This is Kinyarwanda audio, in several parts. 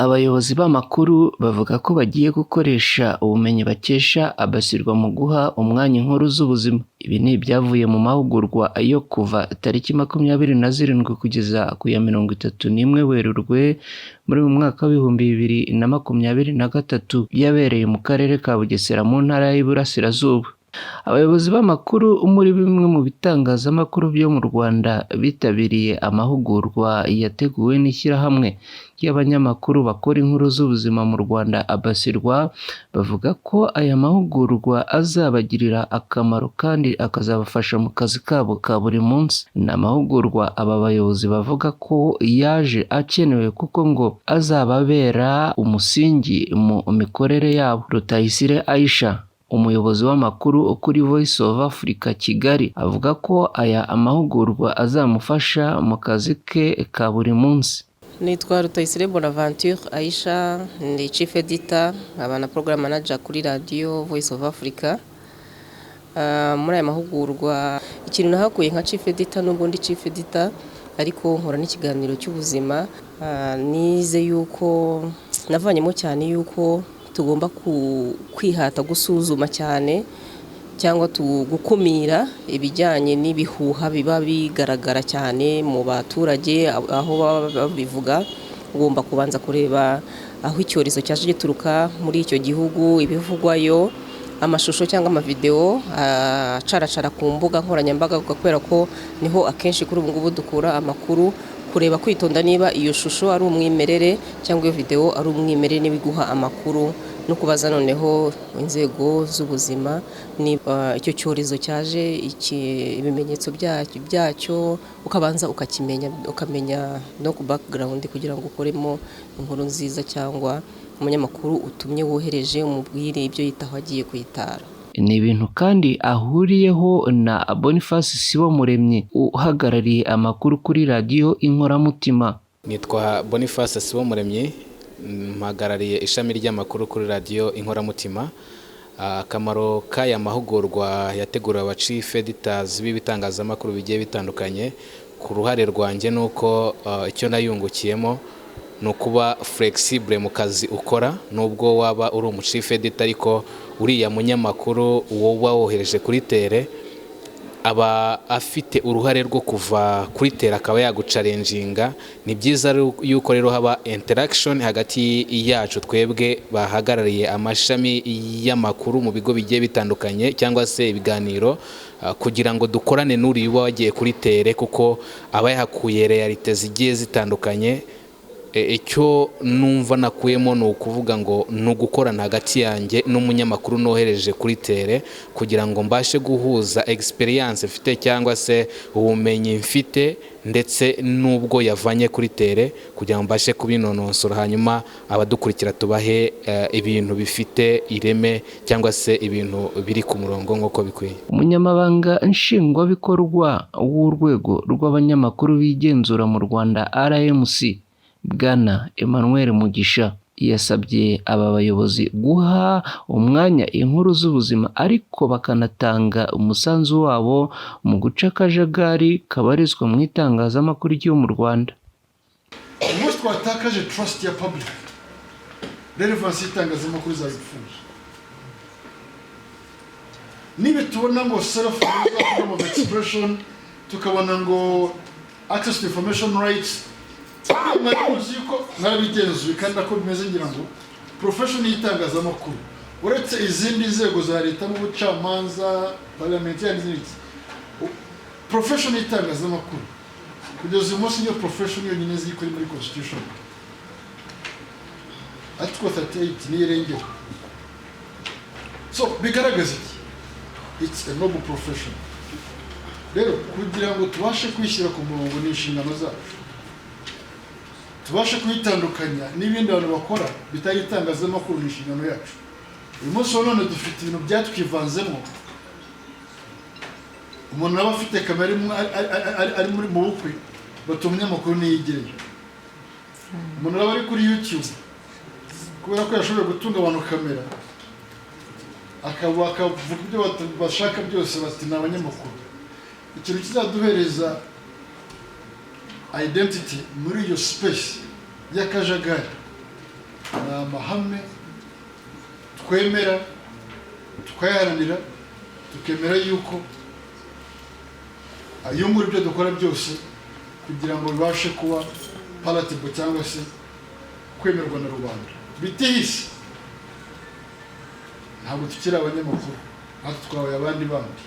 Abayobozi b'amakuru bavuga ko bagiye gukoresha ubumenyi bakesha ABASIRWA mu guha umwanya inkuru z'ubuzima. Ibi ni ibyavuye mu mahugurwa yo kuva tariki 27 kugeza ku ya 31 Werurwe muri mwaka wa 2023 yabereye mu karere ka Bugesera mu ntara y'Iburasirazuba. Abayobozi b'amakuru muri bimwe mu bitangazamakuru byo mu Rwanda bitabiriye amahugurwa yateguwe n'ishyirahamwe y'abanyamakuru bakora inkuru z'ubuzima mu Rwanda ABASIRWA, bavuga ko aya mahugurwa azabagirira akamaro kandi akazabafasha mu kazi kabo ka buri munsi. Ni amahugurwa aba bayobozi bavuga ko yaje akenewe kuko ngo azababera umusingi mu mikorere yabo. Rutayisire Aisha, umuyobozi w'amakuru kuri Voice of Africa Kigali, avuga ko aya amahugurwa azamufasha mu kazi ke ka buri munsi. Nitwa Rutayisire Bonaventure Aisha, ndi Chief Editor abana Program Manager kuri Radio Voice of Africa. Muri aya mahugurwa ikintu nahakuye nka Chief Editor n'ubwo ndi Chief Editor ariko nkora n'ikiganiro cy'ubuzima, nize yuko navanyemo cyane yuko tugomba kwihata gusuzuma cyane cyangwa gukumira ibijyanye n'ibihuha biba bigaragara cyane mu baturage aho babivuga. Ugomba kubanza kureba aho icyorezo cyaje gituruka muri icyo gihugu, ibivugwayo, amashusho cyangwa amavideo acaracara ku mbuga nkoranyambaga, kubera ko niho akenshi kuri ubu ngubu dukura amakuru. Kureba kwitonda niba iyo shusho ari umwimerere cyangwa iyo video ari umwimerere n'ibiguha amakuru, no kubaza noneho inzego z'ubuzima niba icyo cyorezo cyaje ibimenyetso byacyo ukabanza ukamenya no ku background kugira ngo ukoremo inkuru nziza, cyangwa umunyamakuru utumye wohereje umubwire ibyo yitaho agiye kwitara. Ni ibintu kandi ahuriyeho na Boniface Sibomuremyi uhagarariye amakuru kuri radio Inkoramutima. Nitwa Boniface Sibomuremyi, mpagarariye ishami ry'amakuru kuri radio Inkoramutima. Akamaro k'aya mahugurwa yateguriwe aba Chief Editors b'ibitangazamakuru bigiye bitandukanye, ku ruhare rwanjye nuko icyo nayungukiyemo no kuba flexible mu kazi ukora. Nubwo waba uri umu Chief Editor ariko uriya munyamakuru wowe wohereje kuri tere aba afite uruhare rwo kuva kuri tere akaba yagucalenjinga. Ni byiza yuko rero haba interaction hagati yacu twebwe bahagarariye amashami y'amakuru mu bigo bigiye bitandukanye cyangwa se ibiganiro, kugira ngo dukorane n'uri wagiye kuri tere, kuko aba yahakuye realite zigiye zitandukanye. Icyo numva nakuyemo ni ukuvuga ngo ni ugukorana hagati yanjye n'umunyamakuru nohereje kuri tere, kugira ngo mbashe guhuza experience mfite cyangwa se ubumenyi mfite ndetse n'ubwo yavanye kuri tere, kugira ngo mbashe kubinonosora, hanyuma abadukurikira tubahe ibintu bifite ireme cyangwa se ibintu biri ku murongo nk'uko bikwiye. Umunyamabanga nshingwabikorwa w'urwego rw'abanyamakuru bigenzura mu Rwanda RMC, Bwana Emmanuel Mugisha, yasabye aba bayobozi guha umwanya inkuru z'ubuzima ariko bakanatanga umusanzu wabo mu guca akajagari kabarizwa mu itangazamakuru ryo mu Rwanda. Umunsi twatakaje trust ya public, relevance y'itangazamakuru zayipfuye. Niba tubona ngo freedom of expression, tukabona ngo access to information rights, naramuzi yuko narabigenzuye kandi ako bimeze, ngira ngo profession y'itangazamakuru uretse izindi nzego za leta mu bucamanza, parliamentary n'izindi, profession y'itangazamakuru kugeza uyu munsi niyo profession yonyine zikuri muri constitution. Article 38 ni irengero. So bigaragaza it's a noble profession. Rero kugira ngo tubashe kwishyira ku murongo n'inshingano zacu, tubashe kwitandukanya n'ibindi abantu bakora bitari itangazamakuru n'inshingano yacu. Uyu munsi none dufite ibintu byatwivanzemo. Umuntu aba afite kamera ari muri mu bukwe, batumye amakuru niyigereye. Umuntu aba ari kuri YouTube kubera ko yashoboye gutunga abantu kamera, akavuga ibyo bashaka byose, bati ni abanyamakuru. Ikintu kizaduhereza identity muri iyo space y'akajagari ni amahame twemera tukayaharanira tukemera yuko ayungura ibyo dukora byose kugira ngo bibashe kuba palatable cyangwa se kwemerwa na rubanda bitihise. Ntabwo tukiri abanyamakuru, natwe twabaye abandi bandi.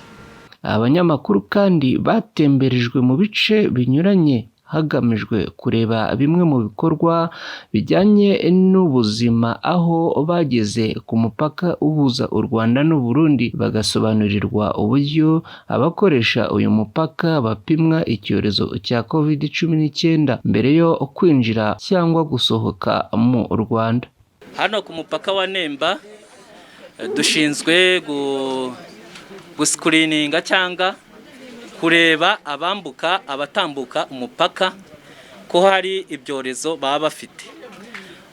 Abanyamakuru kandi batemberejwe mu bice binyuranye hagamijwe kureba bimwe mu bikorwa bijyanye n'ubuzima, aho bageze ku mupaka uhuza u Rwanda n'u Burundi bagasobanurirwa uburyo abakoresha uyu mupaka bapimwa icyorezo cya COVID-19 mbere yo kwinjira cyangwa gusohoka mu Rwanda. Hano ku mupaka wa Nemba dushinzwe guskurininga cyangwa kureba abambuka abatambuka umupaka ko hari ibyorezo baba bafite.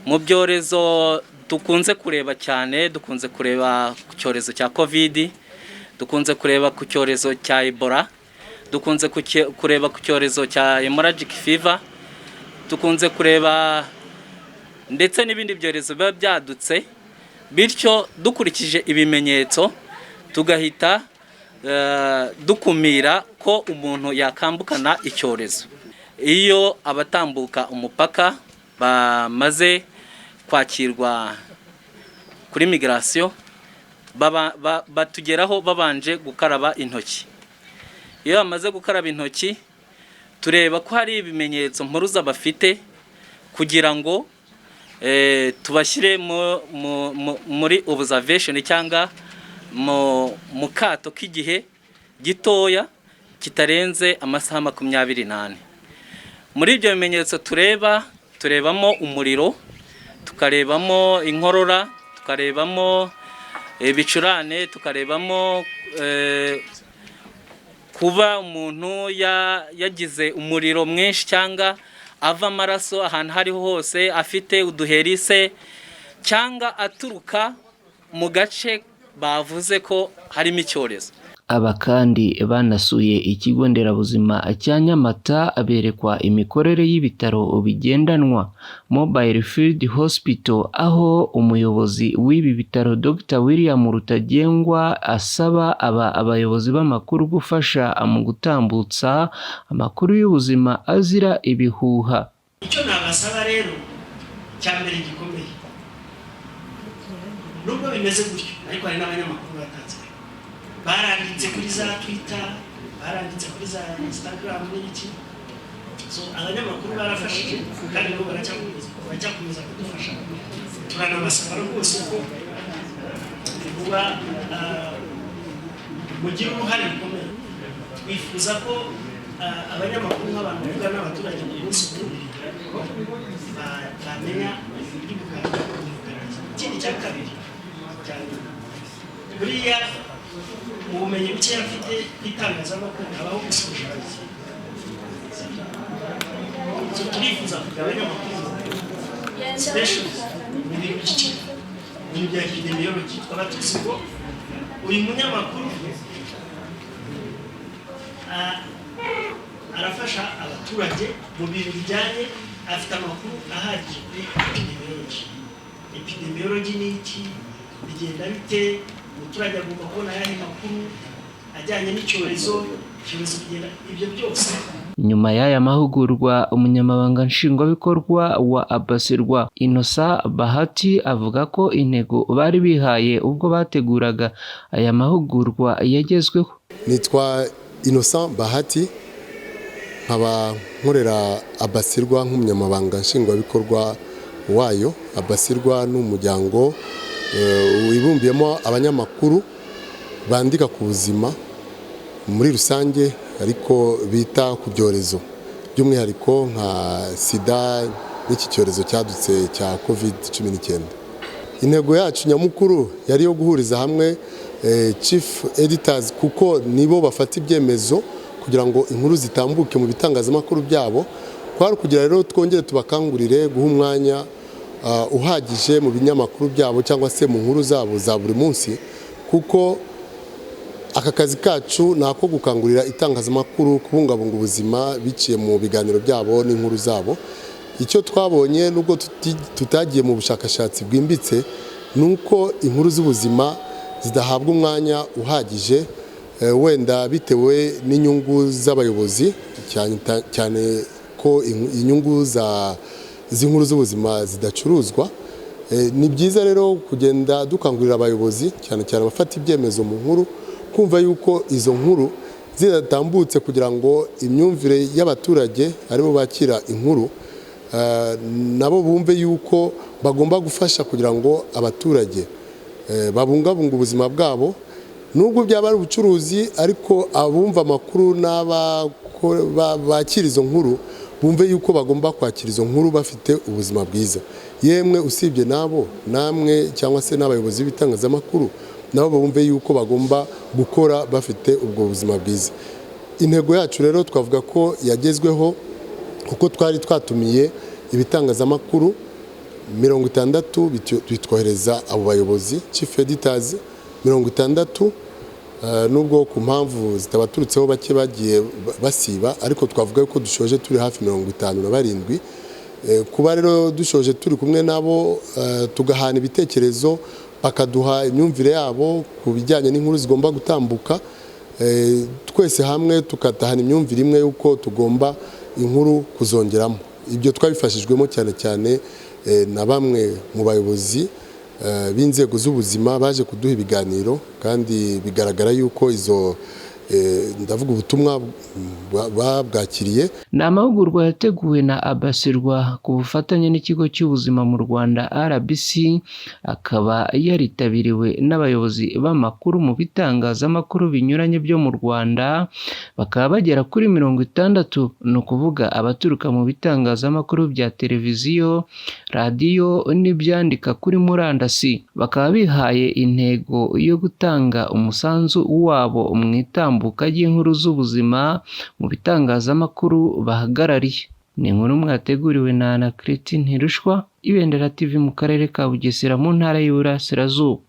Mu byorezo dukunze kureba cyane, dukunze kureba ku cyorezo cya COVID, dukunze kureba ku cyorezo cya Ebola, dukunze kureba ku cyorezo cya hemorrhagic fever, dukunze kureba ndetse n'ibindi byorezo biba byadutse. Bityo dukurikije ibimenyetso tugahita dukumira ko umuntu yakambukana icyorezo. Iyo abatambuka umupaka bamaze kwakirwa kuri migration batugeraho babanje gukaraba intoki. Iyo bamaze gukaraba intoki tureba ko hari ibimenyetso mpuruza bafite kugira ngo tubashyire muri observation cyangwa mu kato k'igihe gitoya kitarenze amasaha 28. Muri ibyo bimenyetso turebamo umuriro, tukarebamo inkorora, tukarebamo ibicurane, tukarebamo kuba umuntu yagize umuriro mwinshi cyangwa ava amaraso ahantu hariho hose, afite uduheri se cyangwa aturuka mu gace bavuze ko harimo icyorezo. Aba kandi banasuye ikigo nderabuzima cya Nyamata berekwa imikorere y'ibitaro bigendanwa Mobile Field Hospital, aho umuyobozi w'ibi bitaro Dr. William Rutagengwa asaba abayobozi b'amakuru gufasha mu gutambutsa amakuru y'ubuzima azira ibihuha. Icyo nabasaba rero cyambere gikomeye, nubwo bimeze gutyo ariko hari n'abanyamakuru batanze baranditse kuri za Twitter, baranditse kuri za Instagram n'iki. So abanyamakuru barafashije kandi bo baracyakomeza kudufasha. Turanabasaba rwose ko kuba mugira uruhare rukomeye. Twifuza ko abanyamakuru nk'abantu bavuga n'abaturage mu munsi umwe bamenya ikindi cya kabiri cyane buriya mu bumenyi buke afite itangazamakuru abaho gusohoza. Turifuza kugabanya amakuru special mu bintu by'iki mu bya epidemiology, twaba tuzi ko uyu munyamakuru arafasha abaturage mu bintu bijyanye, afite amakuru ahagije kuri epidemiology. Epidemiology ni iki, bigenda bite, umuturage agomba kubona ayahe makuru ajyanye n'icyorezo, bigenda ibyo byose. Nyuma y'aya mahugurwa, umunyamabanga nshingwabikorwa wa ABASIRWA Innocent Bahati avuga ko intego bari bihaye ubwo bateguraga aya mahugurwa yagezweho. Nitwa Innocent Bahati, nkaba nkorera ABASIRWA nk'umunyamabanga nshingwabikorwa wayo. ABASIRWA ni umuryango wibumbiyemo abanyamakuru bandika ku buzima muri rusange ariko bita ku byorezo by'umwihariko nka sida n'iki cyorezo cyadutse cya COVID-19. Intego yacu nyamukuru yari yo guhuriza hamwe chief editors kuko nibo bafata ibyemezo kugira ngo inkuru zitambuke mu bitangazamakuru byabo. Kwari kugira rero twongere tubakangurire guha umwanya uhagije mu binyamakuru byabo cyangwa se mu nkuru zabo za buri munsi, kuko aka kazi kacu nako gukangurira itangazamakuru kubungabunga ubuzima biciye mu biganiro byabo n'inkuru zabo. icyo twabonye nubwo tutagiye mu bushakashatsi bwimbitse nuko inkuru z'ubuzima zidahabwa umwanya uhagije wenda bitewe n'inyungu z'abayobozi cyane ko inyungu z'inkuru z'ubuzima zidacuruzwa. Ni byiza rero kugenda dukangurira abayobozi cyane cyane abafata ibyemezo mu nkuru kumva yuko izo nkuru zidatambutse kugira ngo imyumvire y'abaturage aribo bakira inkuru nabo bumve yuko bagomba gufasha kugira ngo abaturage babungabunga ubuzima bwabo, nubwo byaba ari ubucuruzi ariko abumva amakuru bakira izo nkuru bumve yuko bagomba kwakira izo nkuru bafite ubuzima bwiza. Yemwe usibye nabo namwe cyangwa se n'abayobozi b'itangazamakuru nabo bumve yuko bagomba gukora bafite ubwo buzima bwiza. Intego yacu rero twavuga ko yagezweho kuko twari twatumiye ibitangazamakuru 60 bitwohereza abo bayobozi chief editors 60, nubwo ku mpamvu zitabaturutseho bake bagiye basiba, ariko twavuga ko dushoje turi hafi 57. Kuba rero dushoje turi kumwe nabo tugahana ibitekerezo bakaduha imyumvire yabo ku bijyanye n'inkuru zigomba gutambuka, twese hamwe tukatahana imyumvire imwe yuko tugomba inkuru kuzongeramo. Ibyo twabifashijwemo cyane cyane na bamwe mu bayobozi b'inzego z'ubuzima baje kuduha ibiganiro, kandi bigaragara yuko izo ndavuga ubutumwa babwakiriye. Ni amahugurwa yateguwe na ABASIRWA ku bufatanye n'ikigo cy'ubuzima mu Rwanda RBC, akaba yaritabiriwe n'abayobozi b'amakuru mu bitangazamakuru binyuranye byo mu Rwanda, bakaba bagera kuri 60, ni ukuvuga abaturuka mu bitangazamakuru bya televiziyo, radiyo n'ibyandika kuri murandasi. Bakaba bihaye intego yo gutanga umusanzu wabo mu itambuka ry'inkuru z'ubuzima mu bitangazamakuru bahagarariye. Ni inkuru mwateguriwe na Ana Christine Ntirushwa, Ibendera TV mu karere ka Bugesera mu ntara y'Iburasirazuba.